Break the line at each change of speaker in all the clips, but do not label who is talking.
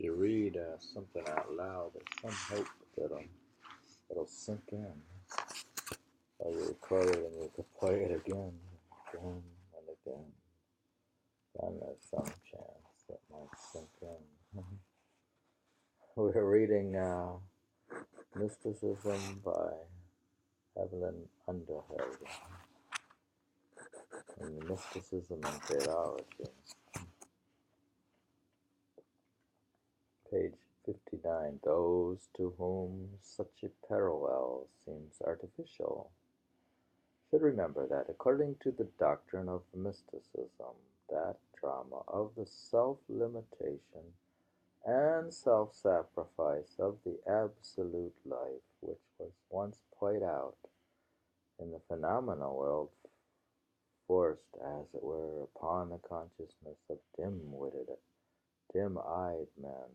you read something out loud, there's some hope that it'll sink in. Or you record it and you can play it again and again. Then there's some chance that might sink in. We're reading Mysticism by Evelyn Underhill and Mysticism and Theology. Page 59. Those to whom such a parallel seems artificial should remember that according to the doctrine of mysticism, that drama of the self-limitation and self-sacrifice of the absolute life, which was once played out in the phenomenal world, forced, as it were, upon the consciousness of dim-witted, dim-eyed men,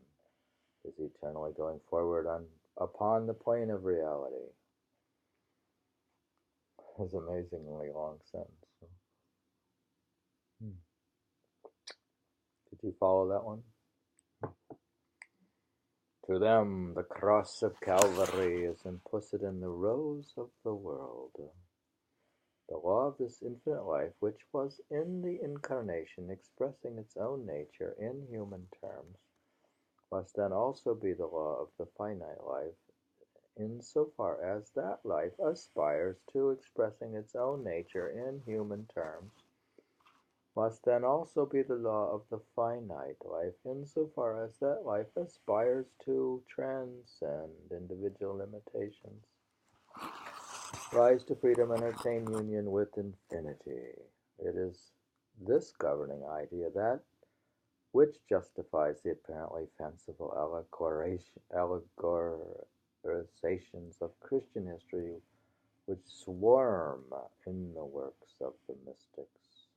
is eternally going forward upon the plane of reality. It's an amazingly long sentence. Did you follow that one? To them, the cross of Calvary is implicit in the rose of the world. The law of this infinite life, which was in the incarnation expressing its own nature in human terms, must then also be the law of the finite life, insofar as that life aspires to expressing its own nature in human terms, must then also be the law of the finite life, insofar as that life aspires to transcend individual limitations, rise to freedom, and attain union with infinity. It is this governing idea that which justifies the apparently fanciful allegorizations of Christian history which swarm in the works of the mystics.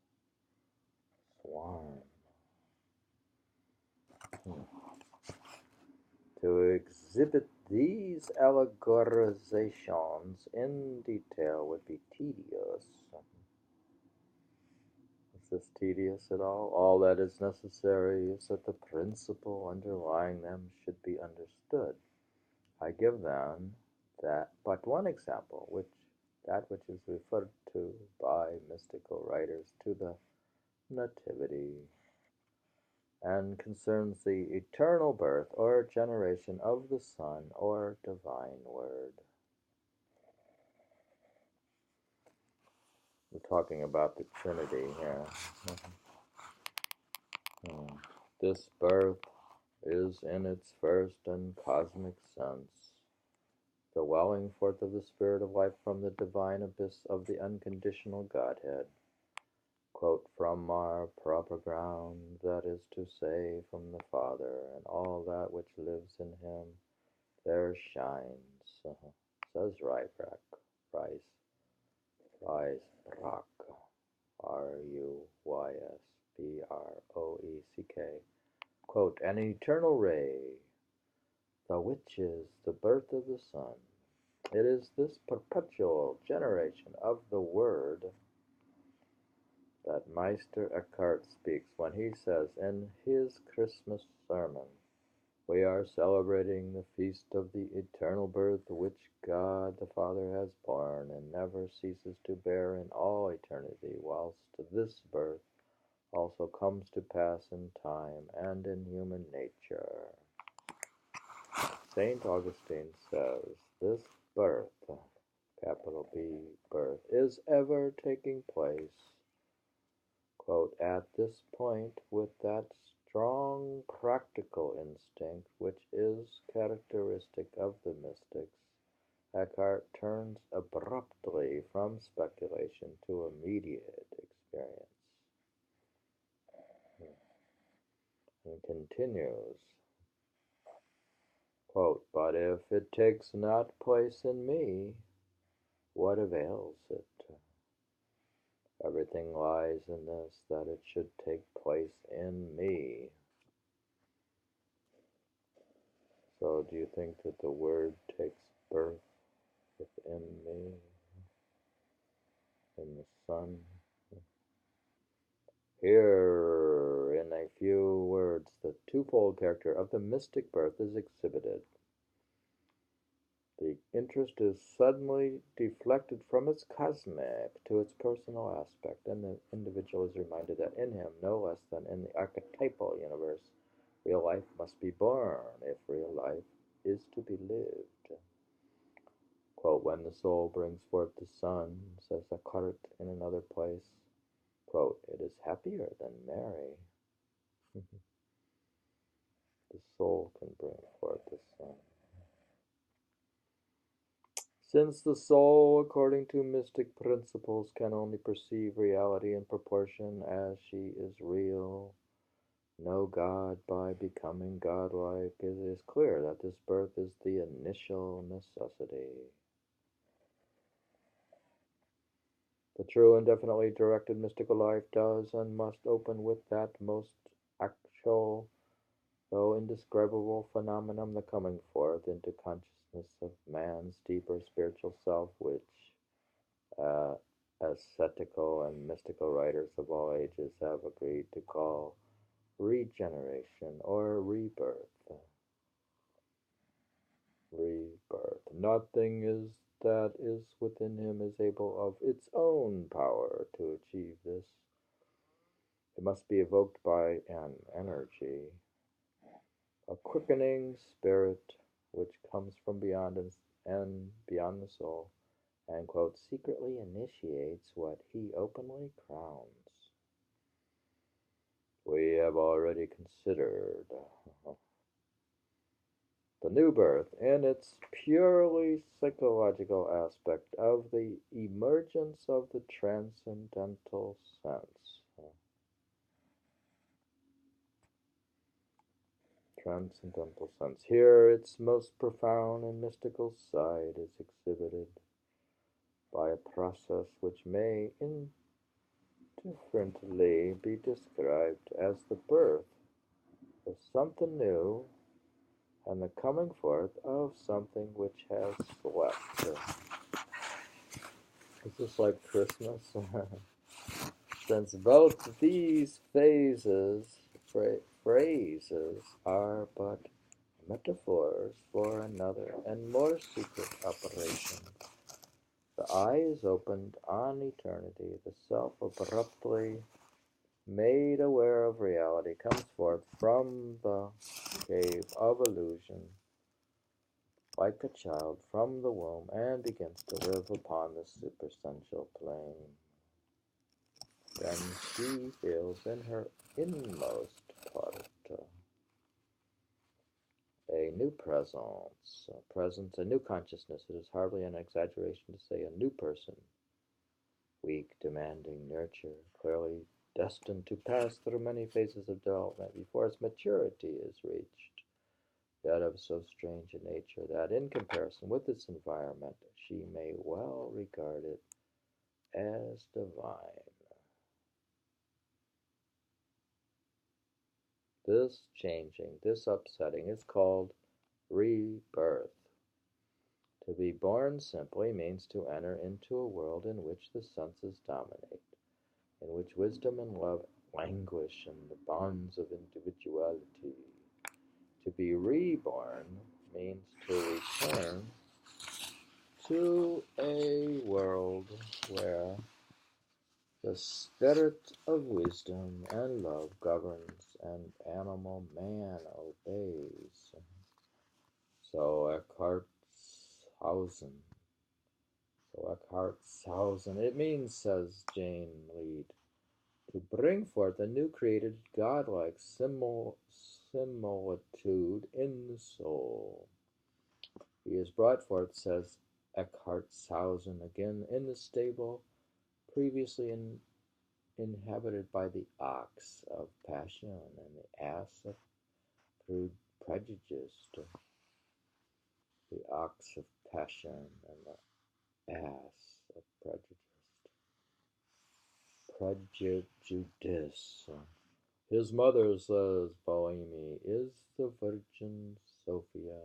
Swarm. To exhibit these allegorizations in detail would be tedious. Is this tedious at all? All that is necessary is that the principle underlying them should be understood. I give then that but one example, which is referred to by mystical writers to the Nativity, and concerns the eternal birth or generation of the Son or Divine Word. We're talking about the Trinity here. This birth is in its first and cosmic sense the welling forth of the Spirit of life from the divine abyss of the unconditional Godhead. Quote, from our proper ground, that is to say, from the Father, and all that which lives in him, there shines, says Rybrock, Ruysbrock, Ruysbroek, quote, an eternal ray, the which is the birth of the Son. It is this perpetual generation of the Word that Meister Eckhart speaks when he says in his Christmas sermon, we are celebrating the feast of the eternal birth which God the Father has borne and never ceases to bear in all eternity, whilst this birth also comes to pass in time and in human nature. St. Augustine says, this birth, capital B, birth, is ever taking place, quote, at this point with that strong practical instinct which is characteristic of the mystics. Eckhart turns abruptly from speculation to immediate experience. And continues, quote, but if it takes not place in me, what avails it? Everything lies in this, that it should take place in me. So do you think that the Word takes birth within me, in the Son? Here, in a few words, the two twofold character of the mystic birth is exhibited. The interest is suddenly deflected from its cosmic to its personal aspect, and the individual is reminded that in him, no less than in the archetypal universe, real life must be born if real life is to be lived. Quote, when the soul brings forth the sun, says Eckhart in another place, quote, it is happier than Mary. The soul can bring forth the sun. Since the soul, according to mystic principles, can only perceive reality in proportion as she is real, know God by becoming godlike, it is clear that this birth is the initial necessity. The true and definitely directed mystical life does and must open with that most actual, though indescribable phenomenon, the coming forth into consciousness of man's deeper spiritual self, which uh, ascetical and mystical writers of all ages have agreed to call regeneration or rebirth. Rebirth. Nothing is that is within him is able of its own power to achieve this. It must be evoked by an energy, a quickening spirit which comes from beyond and beyond the soul, and, quote, secretly initiates what he openly crowns. We have already considered the new birth in its purely psychological aspect of the emergence of the transcendental sense. Transcendental sense. Here, its most profound and mystical side is exhibited by a process which may indifferently be described as the birth of something new and the coming forth of something which has slept. Is this like Christmas? Since both these phrases are but metaphors for another and more secret operation. The eye is opened on eternity. The self, abruptly made aware of reality, comes forth from the cave of illusion like a child from the womb and begins to live upon the supersensual plane. Then she feels in her inmost part a new presence, a new consciousness. It is hardly an exaggeration to say a new person, weak, demanding nurture, clearly destined to pass through many phases of development before its maturity is reached, yet of so strange a nature that in comparison with its environment she may well regard it as divine. This changing, this upsetting is called rebirth. To be born simply means to enter into a world in which the senses dominate, in which wisdom and love languish in the bonds of individuality. To be reborn means to return to a world where the spirit of wisdom and love governs and animal man obeys. So Eckhartshausen. It means, says Jane Lead, to bring forth a new created godlike similitude in the soul. He is brought forth, says Eckhartshausen, again in the stable previously inhabited by the ox of passion and the ass of prejudice. The ox of passion and the ass of prejudice. His mother, says Bohemy, is the Virgin Sophia,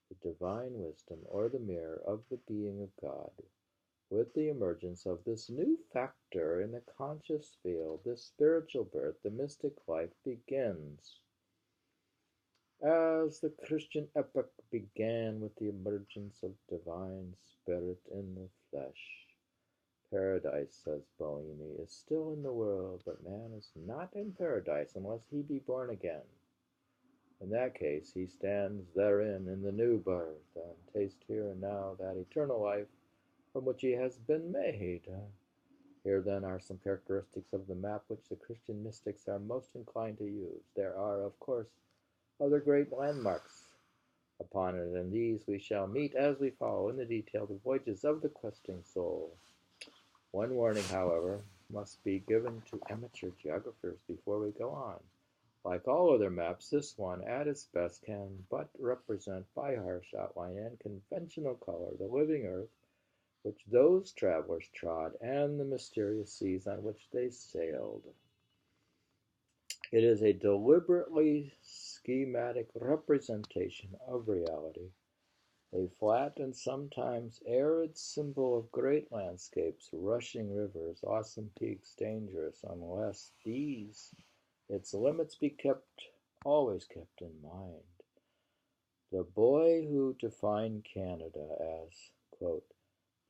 the divine wisdom, or the mirror of the being of God. With the emergence of this new factor in the conscious field, this spiritual birth, the mystic life begins. As the Christian epoch began with the emergence of divine spirit in the flesh, paradise, says Bohemy, is still in the world, but man is not in paradise unless he be born again. In that case, he stands therein in the new birth, and tastes here and now that eternal life from which he has been made. Here, then, are some characteristics of the map which the Christian mystics are most inclined to use. There are, of course, other great landmarks upon it, and these we shall meet as we follow in the detail the voyages of the questing soul. One warning, however, must be given to amateur geographers before we go on. Like all other maps, this one, at its best, can but represent by harsh outline and conventional color the living earth which those travelers trod and the mysterious seas on which they sailed. It is a deliberately schematic representation of reality, a flat and sometimes arid symbol of great landscapes, rushing rivers, awesome peaks, dangerous, unless these, its limits, be always kept in mind. The boy who defined Canada as, quote,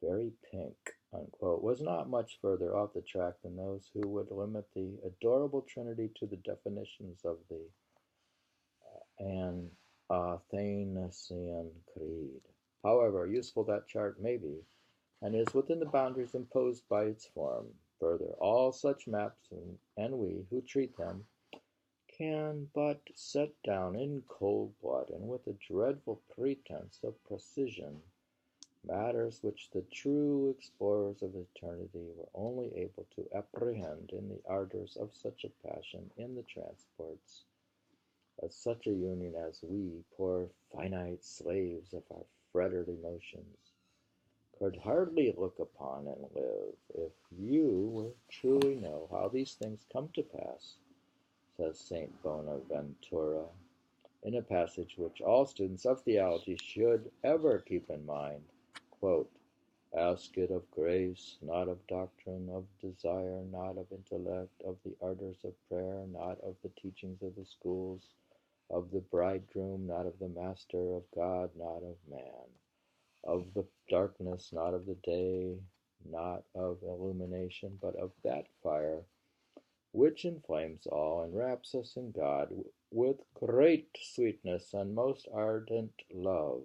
very pink, unquote, was not much further off the track than those who would limit the adorable trinity to the definitions of the Athanasian Creed. However useful that chart may be, and is within the boundaries imposed by its form. Further, all such maps, and we who treat them, can but set down in cold blood and with a dreadful pretense of precision matters which the true explorers of eternity were only able to apprehend in the ardors of such a passion in the transports of such a union as we, poor finite slaves of our fretted emotions, could hardly look upon and live. If you would truly know how these things come to pass, says St. Bonaventura, in a passage which all students of theology should ever keep in mind, quote, ask it of grace, not of doctrine, of desire, not of intellect, of the ardors of prayer, not of the teachings of the schools, of the bridegroom, not of the master, of God, not of man, of the darkness, not of the day, not of illumination, but of that fire which inflames all and wraps us in God with great sweetness and most ardent love.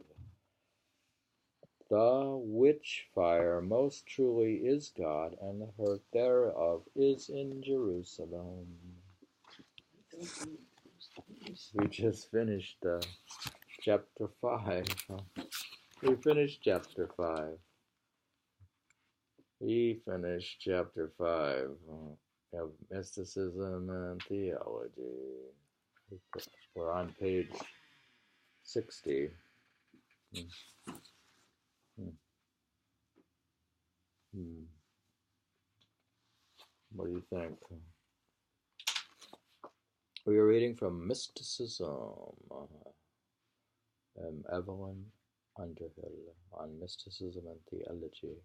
The which fire most truly is God, and the hearth thereof is in Jerusalem. We just finished chapter 5. We finished chapter 5. We finished chapter 5 of Mysticism and Theology. We're on page 60. What do you think? We are reading from Mysticism, Evelyn Underhill, on Mysticism and Theology.